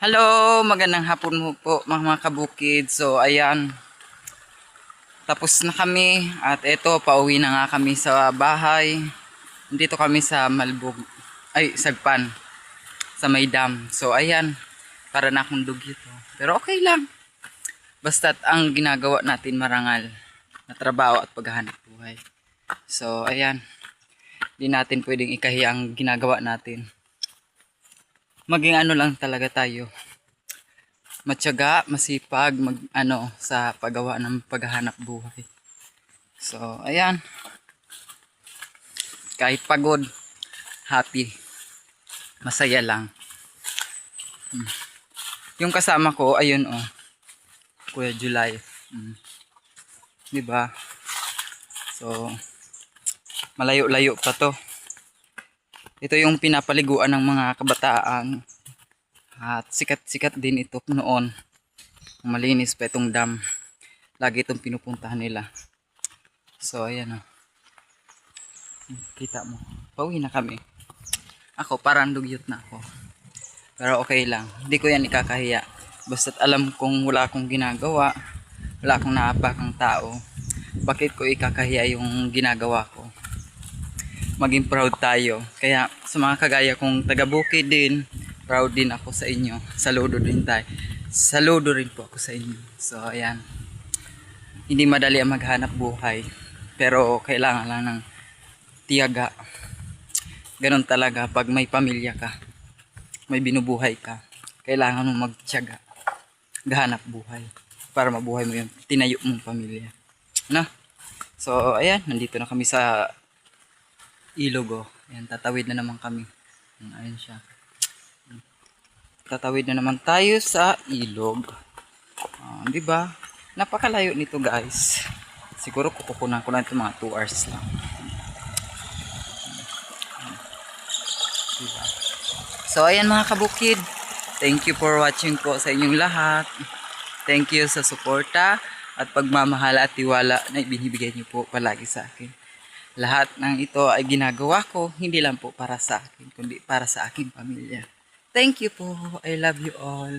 Hello, magandang hapon po mga kabukid. So ayan, tapos na kami at eto pauwi na nga kami sa bahay. Dito kami sa Malbog, Sagpan, sa may dam. So ayan, para na akong dugyot. Pero okay lang. Basta't ang ginagawa natin marangal na trabaho at paghahanap buhay. So ayan, di natin pwedeng ikahiya ang ginagawa natin. Maging ano lang talaga tayo, matyaga, masipag, sa paggawa ng paghahanap buhay. So, ayan. Kahit pagod, happy, masaya lang. Yung kasama ko, ayun Kuya July. 'Di ba? So, malayo-layo pa to. Ito yung pinapaliguan ng mga kabataan. At sikat-sikat din ito noon. Malinis pa itong dam. Lagi itong pinupuntahan nila. So ayan kita mo. Pauwi na kami. Ako parang dugyot na ako. Pero okay lang. Hindi ko yan ikakahiya. Basta't alam kong wala akong ginagawa. Wala akong naapakang tao. Bakit ko ikakahiya yung ginagawa ko? Maging proud tayo. Kaya sa mga kagaya kong taga-Bukid din, proud din ako sa inyo. Saludo din tayo. Saludo rin po ako sa inyo. So ayan. Hindi madali ang maghanap buhay. Pero kailangan lang ng tiyaga. Ganon talaga pag may pamilya ka. May binubuhay ka. Kailangan mong magtiyaga. Gahanap buhay. Para mabuhay mo yung tinayo mong pamilya. No? So ayan. Nandito na kami sa ilog. Ayan, tatawid na naman kami. Ayan siya. Tatawid na naman tayo sa ilog. Di ba? Napakalayo nito, guys. Siguro kukunan ko lang ito mga 2 hours lang. Diba? So ayan mga kabukid. Thank you for watching po sa inyong lahat. Thank you sa suporta at pagmamahal at tiwala na ibinibigay niyo po palagi sa akin. Lahat ng ito ay ginagawa ko, hindi lang po para sa akin, kundi para sa aking pamilya. Thank you po. I love you all.